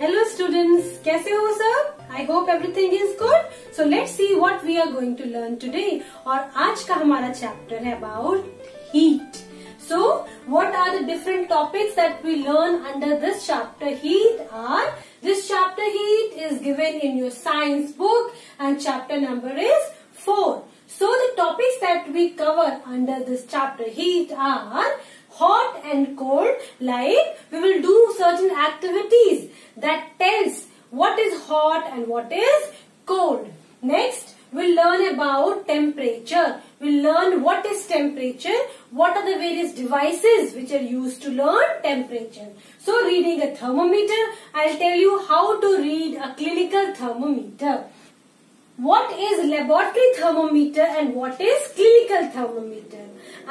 Hello students, कैसे हो सब? I hope everything is good. So let's see what we are going to learn today. और आज का हमारा chapter है about heat. So what are the different topics that we learn under this chapter heat are, this chapter heat is given in your science book and chapter number is 4. So the topics that we cover under this chapter heat are hot and cold, like we will do certain activities that tells what is hot and what is cold. Next, we'll learn about temperature. We'll learn what is temperature, what are the various devices which are used to learn temperature. So reading a thermometer, I'll tell you how to read a clinical thermometer. What is laboratory thermometer and what is clinical thermometer,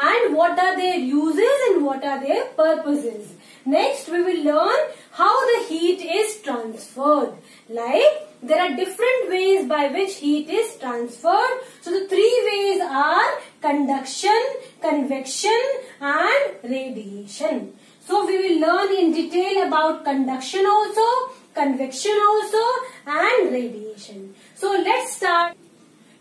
and what are their uses and what are their purposes. Next, we will learn how the heat is transferred. Like there are different ways by which heat is transferred. So the three ways are conduction, convection and radiation. So we will learn in detail about conduction also, convection also and radiation. So let's start.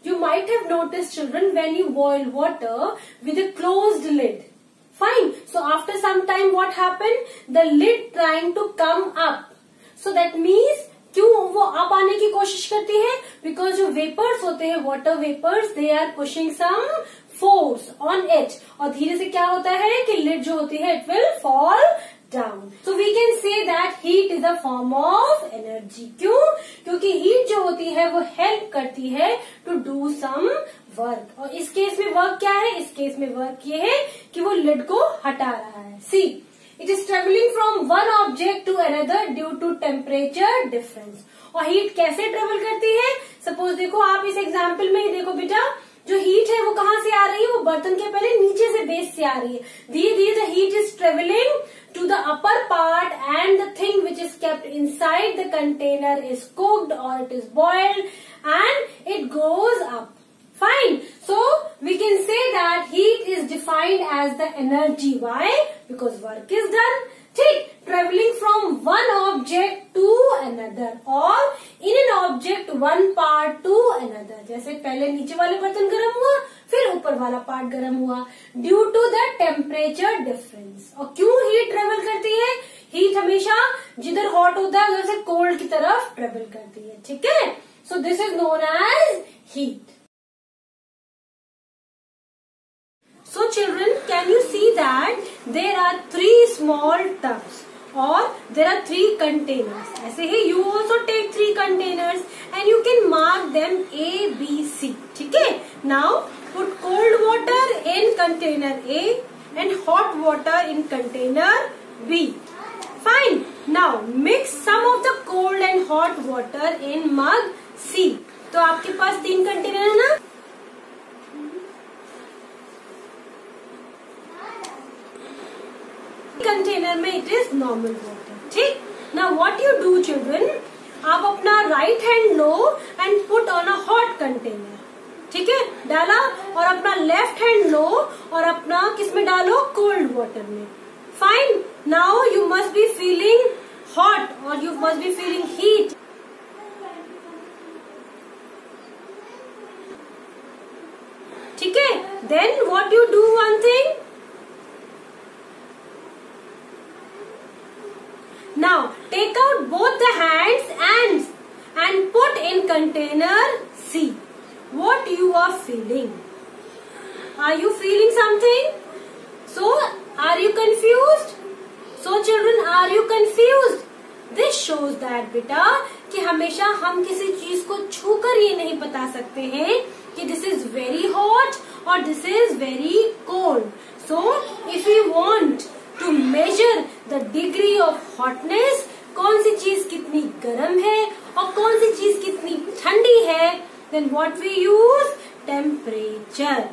You might have noticed, children, when you boil water with a closed lid. Fine. So after some time what happened? The lid trying to come up. So that means क्यों वो up आने की कोशिश करती है? Because जो vapors होते हैं, water vapors, they are pushing some force on it. और धीरे से क्या होता है कि lid जो होती है, it will fall down. So we can say that heat is a form of energy. क्यों? क्योंकि heat जो होती है वो help करती है to do some work. और इस केस में वर्क क्या है? इस केस में वर्क ये है कि वो lid को हटा रहा है. See, it is traveling from one object to another due to temperature difference. और heat कैसे travel करती है? Suppose देखो आप इस example में ही देखो बेटा, जो हीट है वो कहाँ से आ रही है? वो बर्तन के पहले नीचे से बेस से आ रही है. धीरे धीरे the heat is traveling to the upper part and the thing which is kept inside the container is cooked or it is boiled and it goes up. Fine. So we can say that heat is defined as the energy. Why? Because work is done. ठीक, traveling from one object to another or in an object one part to another. जैसे पहले नीचे वाले बर्तन गर्म हुआ, फिर ऊपर वाला पार्ट गर्म हुआ, due to the temperature difference. और क्यों हीट ट्रेवल करती है? हीट हमेशा जिधर हॉट होता है उधर से कोल्ड की तरफ ट्रेवल करती है. ठीक है? So this is known as heat. So children, can you see that there are three small tubs or there are three containers. ऐसे ही you also take three containers and you can mark them A, B, C. ठीक है? Now put cold water in container A and hot water in container B. Fine. Now mix some of the cold and hot water in mug C. तो आपके पास तीन container है ना? Container में it is normal water. ठीक. Now what you do children, आप अपना right hand low and put on a hot container. ठीक है, डाला, और अपना लेफ्ट हैंड लो और अपना किसमें डालो? कोल्ड वाटर में. Fine. Now you must be feeling hot और you must be feeling heat. ठीक है. Then what you do one thing. Now take out both the hands and put in container C. What you are feeling? Are you feeling something? So are you confused? So children, are you confused? This shows that बेटा कि हमेशा हम किसी चीज को छूकर ये नहीं बता सकते हैं कि this is very hot or this is very cold. So if we want to measure the degree of hotness, कौन सी चीज कितनी गर्म है और कौन सी चीज कितनी ठंडी है, then what we use? Temperature.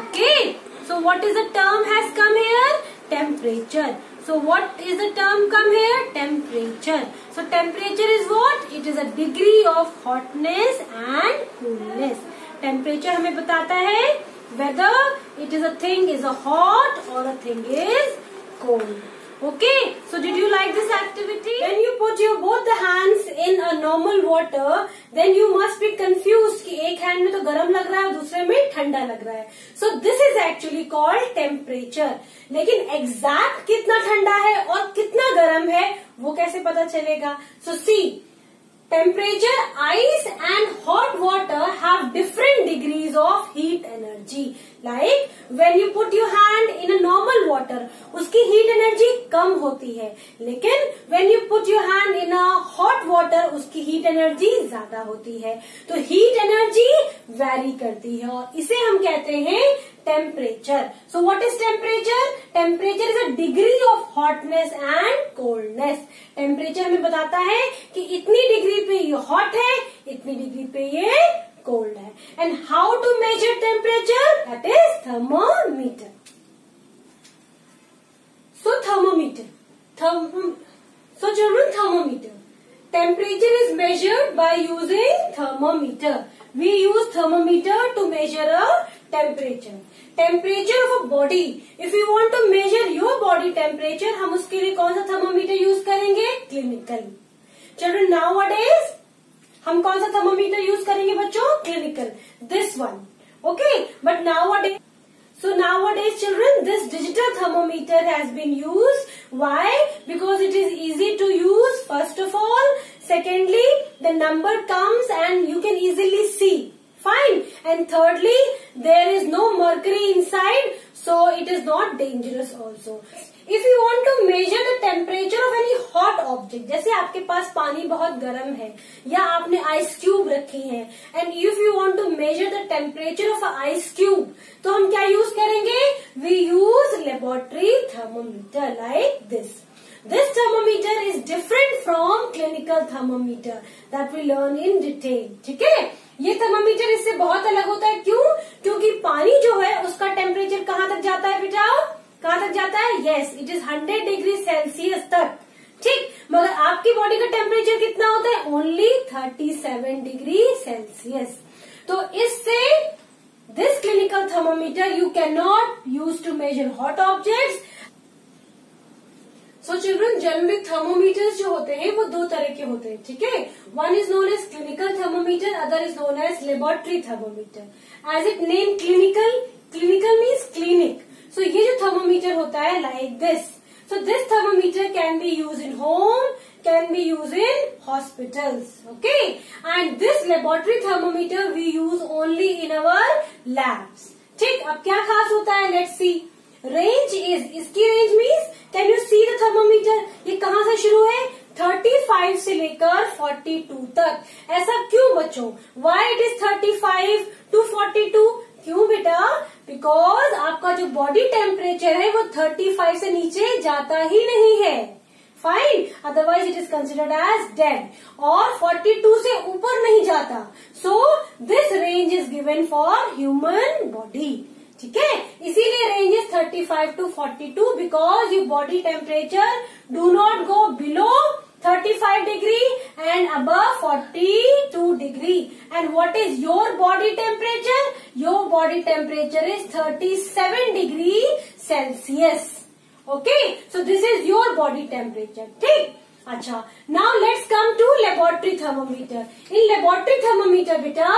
Okay. So what is the term has come here? Temperature. So what is the term come here? Temperature. So temperature is what? It is a degree of hotness and coolness. Temperature हमें बताता है whether it is a thing is a hot or a thing is cold. Okay, so did you like this activity? When you put your both the hands in a normal water, then you must be confused कि एक hand में तो गर्म लग रहा है, दूसरे में ठंडा लग रहा है. So this is actually called temperature. लेकिन एग्जैक्ट कितना ठंडा है और कितना गर्म है वो कैसे पता चलेगा? So see, temperature, ice and hot water have different degrees of heat energy. Like when you put your hand in a normal water, उसकी heat energy कम होती है, लेकिन when you put your hand in a hot water, उसकी heat energy ज्यादा होती है. तो heat energy vary करती है और इसे हम कहते हैं temperature. So what is temperature? Temperature is a degree of hotness and coldness. Temperature में बताता है कि इतनी डिग्री पे ये hot है, इतनी डिग्री पे ये cold है. And how to measure temperature? That is thermometer. So thermometer. So children, thermometer. Temperature is measured by using thermometer. We use thermometer to measure a temperature. Temperature of a body. If you want to measure your body temperature, हम उसके लिए कौन सा thermometer use करेंगे? Clinical. Children, nowadays हम कौन सा thermometer use करेंगे बच्चों? Clinical. This one. Okay. But nowadays, children, this digital thermometer has been used. Why? Because it is easy to use, first of all. Secondly, the number comes and you can easily see. Fine. And thirdly, there is no mercury inside, so it is not dangerous also. If you want to measure the temperature of any hot object, जैसे आपके पास पानी बहुत गर्म है या आपने ice cube रखी है, and if you want to measure the temperature of an ice cube, तो हम क्या यूज करेंगे? We use laboratory thermometer like this. This thermometer is different from clinical thermometer that we learn in detail. ठीक है? ये thermometer इससे बहुत अलग होता है. क्यों? क्योंकि पानी जो है उसका टेम्परेचर कहाँ तक जाता है बेटा? कहाँ तक जाता है? Yes, it is 100 degree Celsius तक. ठीक, मगर आपकी बॉडी का टेम्परेचर कितना होता है? Only 37 degree Celsius. तो इससे this clinical thermometer you can not use to measure hot objects. So children, generally thermometers जो होते हैं वो दो तरह के होते हैं. ठीक है, one is known as clinical thermometer, other is known as laboratory thermometer. As it name clinical, clinical means clinic. So ये जो थर्मोमीटर होता है like this. So this thermometer can be use in home, can be used in hospitals. Okay, and this laboratory thermometer we use only in our labs. ठीक, अब क्या खास होता है? Let's see. Range is, इसकी range means, can you see the thermometer? ये कहाँ से शुरू है? 35 से लेकर 42 तक. ऐसा क्यों बच्चों? Why it is 35 to 42? क्यों बेटा? बिकॉज आपका जो बॉडी टेम्परेचर है वो 35 से नीचे जाता ही नहीं है. Fine, otherwise it is considered as dead. और 42 से ऊपर नहीं जाता. So this range is given for human body. ठीक है, इसीलिए range is 35 to 42 because your body temperature do not go below 35 degree and above 42 degree. And what is your body temperature? Your body temperature is 37 degree Celsius. Okay, so this is your body temperature. ठीक, अच्छा. Now let's come to laboratory thermometer. In laboratory thermometer बेटा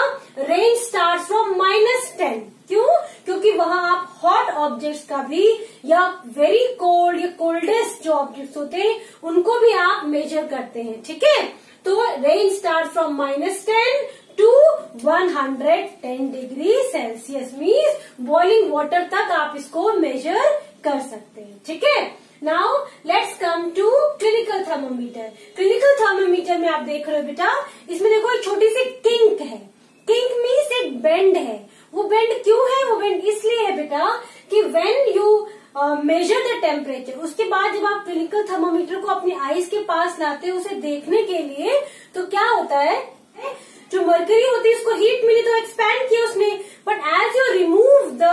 range starts from -10. क्यों? क्योंकि वहां आप hot objects का भी या वेरी कोल्ड या कोल्डेस्ट जो ऑब्जेक्ट्स होते हैं उनको भी आप मेजर करते हैं. ठीक है, तो range start from -10 to 110 degree Celsius means boiling water तक आप इसको मेजर कर सकते हैं. ठीक है, now let's come to clinical thermometer. Clinical thermometer में आप देख रहे हो बेटा, इसमें देखो एक छोटी सी किंक है. किंक मीन्स एक बेंड है. वो बेंड क्यों है? वो बेंड इसलिए है बेटा कि when you measure the temperature, उसके बाद जब आप क्लिनिकल थर्मोमीटर को अपनी आईज के पास लाते हैं उसे देखने के लिए, तो क्या होता है? जो मरकरी होती है उसको हीट मिली तो एक्सपैंड किया उसने, but as you remove the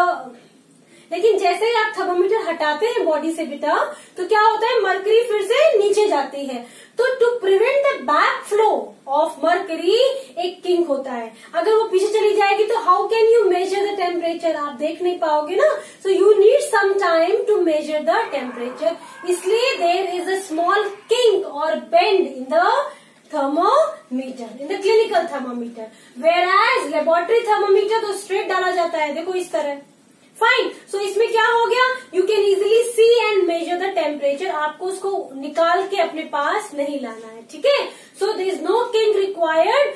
लेकिन जैसे ही आप थर्मोमीटर हटाते हैं बॉडी से बेटा, तो क्या होता है, मरकरी फिर से नीचे जाती है। तो to prevent the back flow of mercury एक किंक होता है। अगर वो पीछे चली जाएगी तो how can you measure the temperature, आप देख नहीं पाओगे ना। So you need some time to measure the temperature, इसलिए there is a small kink और bend in the thermometer, in the clinical thermometer. Whereas laboratory thermometer तो straight डाला जाता है, देखो इस तरह। फाइन, सो इसमें क्या हो गया, you can easily C and major the temperature, आपको उसको निकाल के अपने पास नहीं लाना है, ठीक है। So there is no kink required.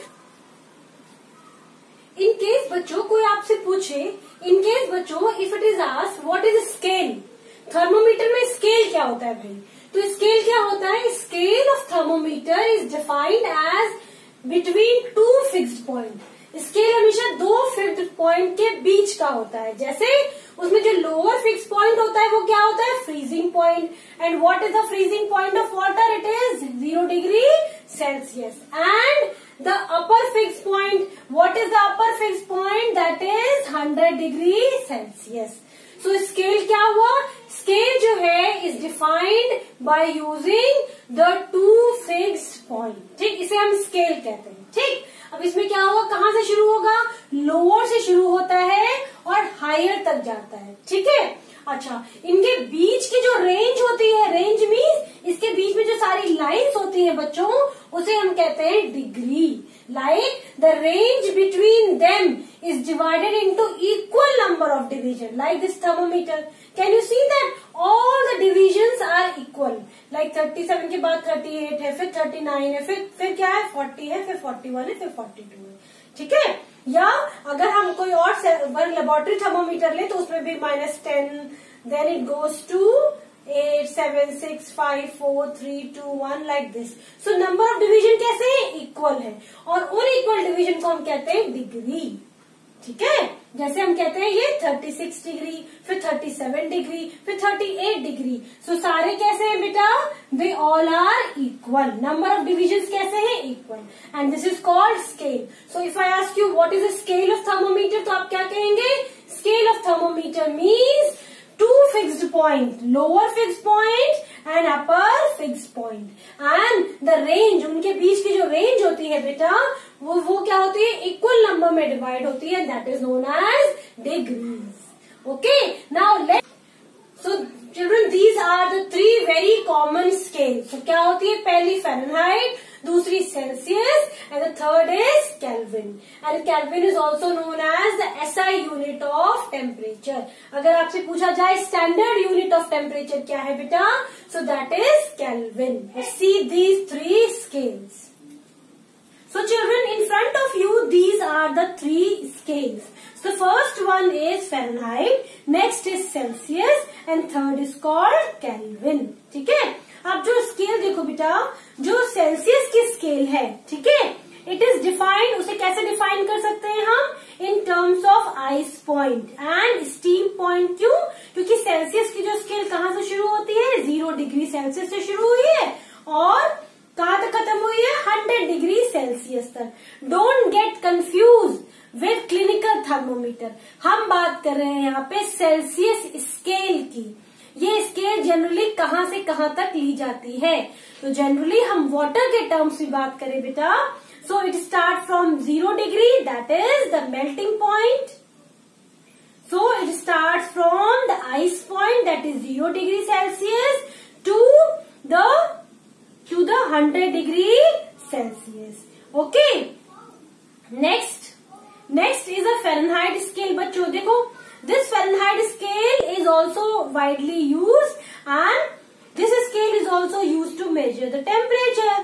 In case बच्चों कोई आपसे पूछे, इन केस बच्चों if it is asked what is scale, thermometer में स्केल क्या होता है भाई, तो स्केल क्या होता है, scale of thermometer is defined as between two fixed point. Scale हमेशा दो फिक्स्ड पॉइंट के बीच का होता है। जैसे उसमें जो लोअर फिक्स पॉइंट होता है वो क्या होता है, freezing point. And what is the freezing point of water, it is 0 degree Celsius. And the upper fix point, what is the upper fix point, that is 100 degree Celsius. So scale क्या हुआ, scale जो है is defined by using the two fixed point, ठीक, इसे हम scale कहते हैं, ठीक। अब इसमें क्या होगा, कहाँ से शुरू होगा, लोअर से शुरू होता है और हायर तक जाता है, ठीक है। अच्छा, इनके बीच की जो रेंज होती है, रेंज मीन्स इसके बीच में जो सारी लाइंस होती है बच्चों, उसे हम कहते हैं degree. Like the range between them is divided into equal number of division, like this thermometer. Can you see that all the divisions are equal, like 37 के बाद 38 है, फिर 39 है, फिर क्या है 40 है, फिर 41 है, फिर 42 है, ठीक है। या अगर हम कोई और लेबोरेटरी थर्मोमीटर ले तो उसमें भी -10, then it goes to 8, 7, 6, 5, 4, 3, 2, 1 like this. So number of division कैसे है, इक्वल है, और उन इक्वल डिवीजन को हम कहते हैं डिग्री, ठीक है। जैसे हम कहते हैं ये 36 डिग्री, फिर 37 डिग्री, फिर 38 डिग्री। सो सारे कैसे हैं बेटा, they all are equal, number of divisions कैसे हैं, equal, and this is called scale. So if I ask you what is the scale of thermometer, तो आप क्या कहेंगे, scale of thermometer means two fixed point, lower fixed point and upper fixed point, and the range, उनके बीच की जो range होती है बेटा, वो क्या होती है, इक्वल नंबर में डिवाइड होती है, that is known as degrees. Okay, now let, so children these are the 3 very common scale. सो क्या होती है, पहली फ़ारेनहाइट, दूसरी Celsius, and the third is Kelvin. And Kelvin is also known as the SI unit of temperature. अगर आपसे पूछा जाए स्टैंडर्ड यूनिट ऑफ टेम्परेचर क्या है बेटा, so that is kelvin. See these 3 scales. So children, in front of you, these are the 3 scales. So the first one is Fahrenheit, next is Celsius, and third is called Kelvin. ठीक है, अब जो scale देखो बेटा, जो Celsius की scale है, ठीक है, इट इज डिफाइंड, उसे कैसे डिफाइन कर सकते हैं हम, in terms of ice point and steam point. क्यों, क्योंकि सेल्सियस की जो स्केल कहाँ से शुरू होती है, 0 डिग्री सेल्सियस से शुरू हुई है और कहाँ तक खत्म हुई है, 100 डिग्री सेल्सियस तक। Don't get confuse with clinical thermometer, हम बात कर रहे हैं यहाँ पे सेल्सियस स्केल की। ये स्केल जनरली कहाँ से कहाँ तक ली जाती है, तो जनरली हम वाटर के टर्म्स में बात करें बेटा, so it start from 0 degree, that is the melting point. So it start from the ice point, that is 0 degree Celsius, to the 100 degree Celsius. Okay, next is a Fahrenheit scale. बच्चों देखो, this Fahrenheit scale is also widely used, and this scale is also used to measure the temperature.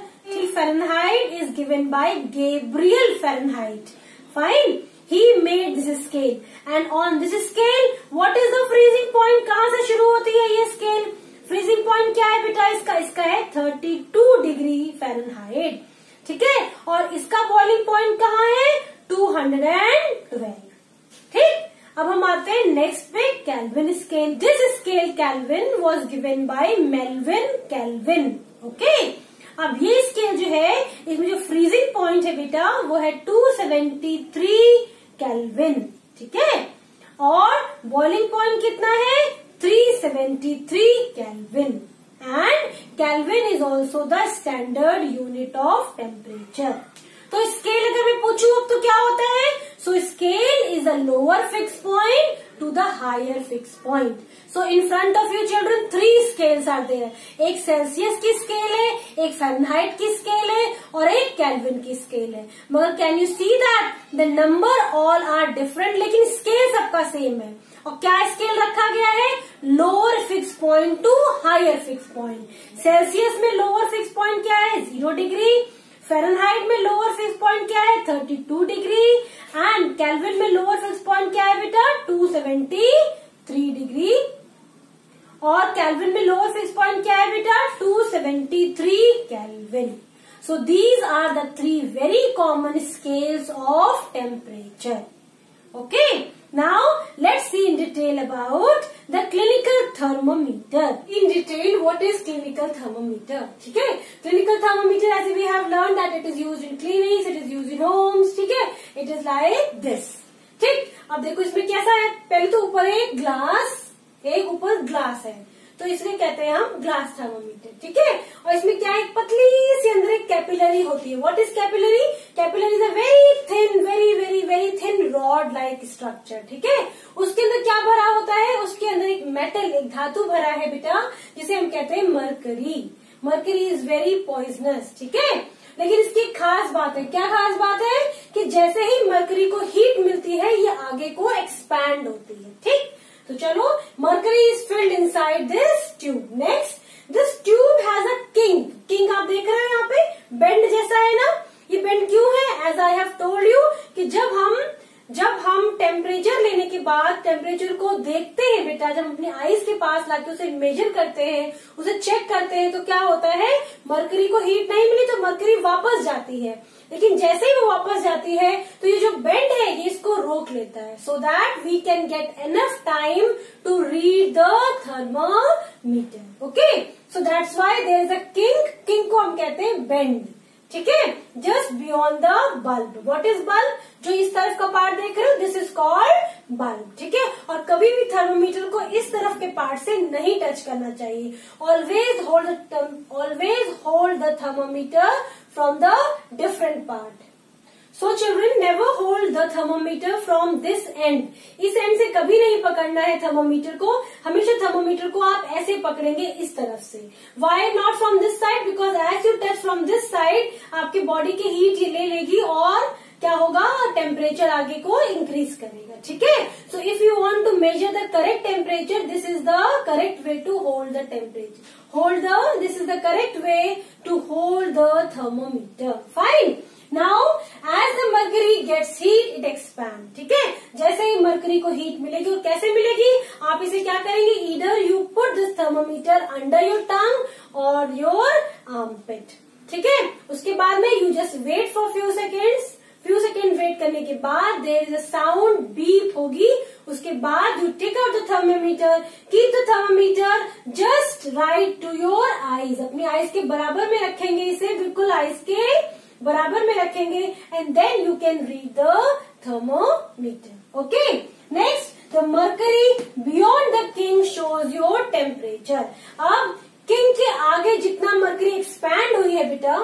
Fahrenheit is given by Gabriel Fahrenheit. Fine, he made this scale, and on this scale, what is the freezing point? कहाँ से शुरू होती है ये scale? Freezing point क्या है बेटा इसका है 32 डिग्री फ़ारेनहाइट, ठीक है, और इसका बॉइलिंग पॉइंट कहाँ है, 212। ठीक, अब हम आते हैं नेक्स्ट पे, kelvin scale. This scale kelvin was given by Melvin kelvin. Okay, अब ये स्केल जो है, इसमें जो फ्रीजिंग पॉइंट है बेटा, वो है 273 केल्विन, ठीक है। और बॉइलिंग पॉइंट कितना है 373 Kelvin and Kelvin is also the standard unit of temperature. तो स्केल अगर मैं पूछूं अब तो क्या होता है, so scale is a lower fix point to the higher fix point. So in front of you children 3 scales are there, एक सेल्सियस की स्केल है, एक फ़ारेनहाइट की स्केल है और एक केल्विन की स्केल है। मगर can you see that the number all are different, लेकिन स्केल सबका सेम है। और क्या स्केल रखा गया है, lower fix point to higher fix point. Celsius में लोअर फिक्स पॉइंट क्या है 0 डिग्री, फ़ारेनहाइट में लोअर फिक्स पॉइंट क्या है 32 डिग्री एंड केल्विन में लोअर फिक्स पॉइंट क्या है बेटा 273 डिग्री और केल्विन में लोअर फिक्स पॉइंट क्या है बेटा 273 kelvin. So these are the 3 very common scales of temperature. Okay, now let's see in detail about the clinical thermometer. In detail, what is clinical thermometer? ठीक है, clinical thermometer as we have learned that it is used in clinics, it is used in homes. ठीक है, it is like this. ठीक, अब देखो इसमें कैसा है, पहले तो ऊपर एक ग्लास, एक ऊपर ग्लास है तो इसलिए कहते हैं हम ग्लास थर्मोमीटर। ठीक है, और इसमें क्या है, पतली सी अंदर एक कैपिलरी होती है। What is capillary? Capillary is a very thin very thin rod like structure. ठीक है, उसके अंदर क्या भरा होता है, उसके अंदर एक मेटल, एक धातु भरा है बेटा जिसे हम कहते हैं mercury. Mercury is very poisonous. ठीक है, लेकिन इसकी एक खास बात है। क्या खास बात है कि जैसे ही मरकरी को हीट मिलती है ये आगे को एक्सपैंड होती है। ठीक, तो चलो, mercury is filled inside this tube. Next, this tube has a kink. King आप देख रहे हैं यहाँ पे बेंड जैसा है ना, ये बेंड क्यों है? As I have told you कि जब हम टेम्परेचर लेने के बाद टेम्परेचर को देखते हैं बेटा, जब अपनी आईज के पास लाके उसे मेजर करते हैं, उसे चेक करते हैं, तो क्या होता है, मरकरी को हीट नहीं मिली तो मरकरी वापस जाती है। लेकिन जैसे ही वो वापस जाती है तो ये जो बेंड है ये इसको रोक लेता है, so that we can get enough time to read the thermometer. Okay, so that's why there is a kink. Kink को हम कहते हैं बेंड। ठीक है, just beyond the bulb. What is bulb? जो इस तरफ का पार्ट देख रहे हो, दिस इज कॉल्ड बल्ब। ठीक है, और कभी भी थर्मोमीटर को इस तरफ के पार्ट से नहीं टच करना चाहिए। Always hold the thermometer from the different part. So children, never hold the thermometer from this and. इस एंड से कभी नहीं पकड़ना है थर्मोमीटर को, हमेशा थर्मोमीटर को आप ऐसे पकड़ेंगे इस तरफ से। Why not from this side? Because as you touch from this side आपकी बॉडी की हीट ये ले लेगी और क्या होगा, टेम्परेचर आगे को इंक्रीज करेगा। ठीक है, so if you want to measure the correct temperature, this is the correct way to hold the temperature. This is the correct way to hold the thermometer. Fine. Now as the mercury gets heat it expand. ठीक है, जैसे ही mercury को heat मिलेगी, और कैसे मिलेगी, आप इसे क्या करेंगे, either you put this thermometer under your tongue और योर आर्मपिट। ठीक है, उसके बाद में you just wait for few second wait करने के बाद there is a sound, beep होगी। उसके बाद you take out the thermometer, keep the thermometer just right to your eyes. अपनी आईज के बराबर में रखेंगे इसे, बिल्कुल आईज के बराबर में रखेंगे and then you can read the thermometer. Okay, next, the mercury beyond the kink shows your temperature. अब किंग के आगे जितना मरकरी एक्सपैंड हुई है बेटा,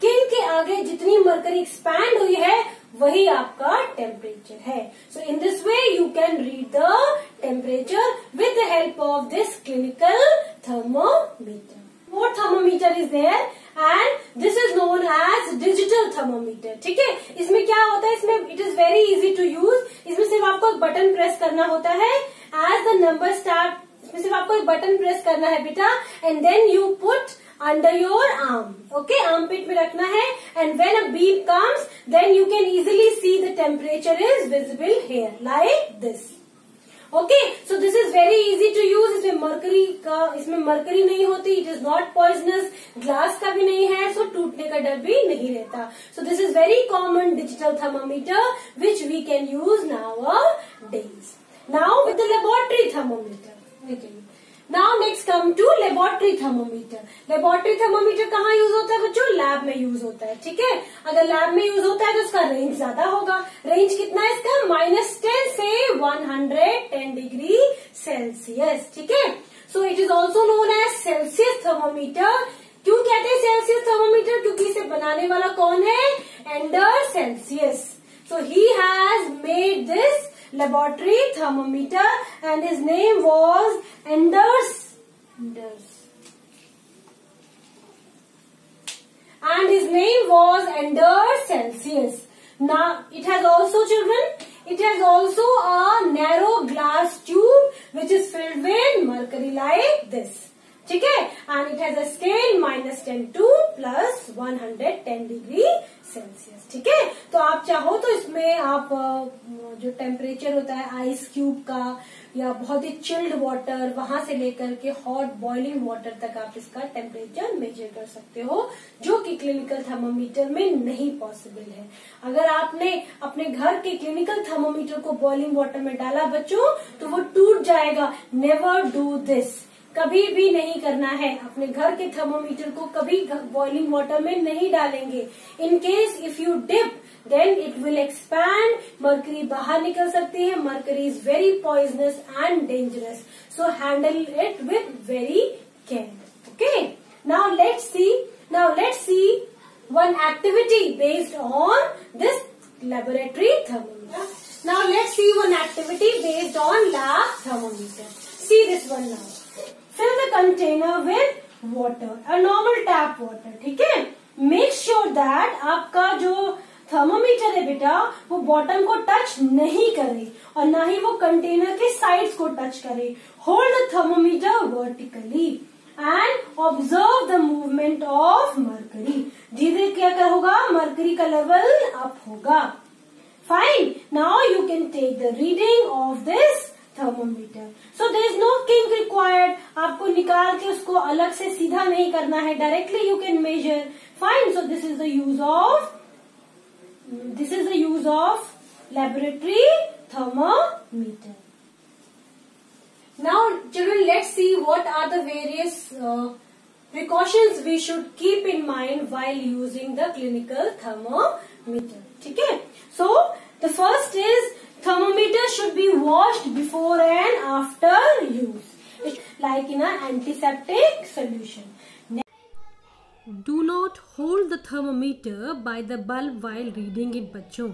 किंग के आगे जितनी मरकरी एक्सपैंड हुई है वही आपका टेम्परेचर है। So in this way you can read the temperature with the help of this clinical thermometer. More thermometer is there and this is known as digital thermometer. ठीक है, इसमें क्या होता है, इसमें it is very easy to use. इसमें सिर्फ आपको एक बटन प्रेस करना होता है। As the number start, इसमें सिर्फ आपको एक बटन प्रेस करना है बेटा and then you put under your arm. Okay, armpit में रखना है and when a beep comes then you can easily see the temperature is visible here like this. Okay, so this is very easy to use. इसमें mercury नहीं होती, it is not poisonous, glass का भी नहीं है, सो टूटने का डर भी नहीं रहता। So this is very common digital thermometer which we can use nowadays. Now with the laboratory thermometer. Now next come to laboratory thermometer. Laboratory thermometer कहाँ यूज होता है बच्चों? लैब में यूज होता है. ठीक है, अगर लैब में यूज होता है तो उसका रेंज ज्यादा होगा. रेंज कितना है इसका? -10 से 110 डिग्री सेल्सियस. ठीक है, so it is also known as Celsius thermometer. क्यों कहते हैं सेल्सियस थर्मोमीटर? क्योंकि इसे बनाने वाला कौन है? Anders Celsius. So he has made this laboratory thermometer and his name was Anders. And his name was Anders Celsius. Now it has also, children, it has also a narrow glass tube which is filled with mercury like this. ठीक है, and it has a scale -10 to +110 degree Celsius. ठीक है, तो आप चाहो तो इसमें आप जो टेम्परेचर होता है आइस क्यूब का या बहुत ही चिल्ड वाटर वहां से लेकर के हॉट बॉइलिंग वाटर तक आप इसका टेम्परेचर मेजर कर सकते हो, जो कि क्लिनिकल थर्मोमीटर में नहीं पॉसिबल है. अगर आपने अपने घर के क्लिनिकल थर्मोमीटर को बॉइलिंग वाटर में डाला बच्चों तो वो टूट जाएगा. Never do this. कभी भी नहीं करना है. अपने घर के थर्मोमीटर को कभी बॉइलिंग वाटर में नहीं डालेंगे. In case if you dip then it will expand. Mercury बाहर निकल सकती है. Mercury is very poisonous and dangerous, so handle it with very care. Okay, now let's see one activity based on this laboratory thermometer. Now let's see one activity based on lab thermometer. See this one now. Fill the container with water, a normal tap water. ठीक है, make sure that आपका जो thermometer है बेटा वो bottom को touch नहीं करे और ना ही वो कंटेनर के साइड्स को टच करे. Hold the thermometer vertically and observe the movement of mercury. धीरे क्या होगा? मर्करी का लेवल अप होगा. Fine, now you can take the reading of this thermometer. So there is no kink required. आपको निकाल के उसको अलग से सीधा नहीं करना है. Directly you can measure. Fine, so this is the use of laboratory thermometer. Now children, let's see what are the various precautions we should keep in mind while using the clinical thermometer. ठीक है, so the first is thermometer should be washed before and after use, like in an antiseptic solution. Do not hold the thermometer by the bulb while reading it बच्चों,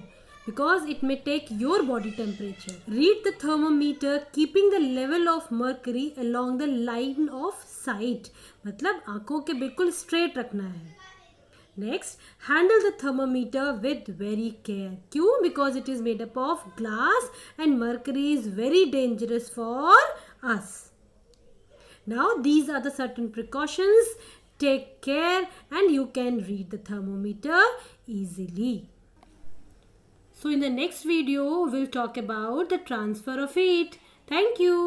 because it may take your body temperature. Read the thermometer keeping the level of mercury along the line of sight, मतलब आंखों के बिल्कुल straight रखना है. Next, handle the thermometer with very care. क्यों? Because it is made up of glass and mercury is very dangerous for us. Now, these are the certain precautions. Take care and you can read the thermometer easily. So, in the next video, we'll talk about the transfer of heat. Thank you.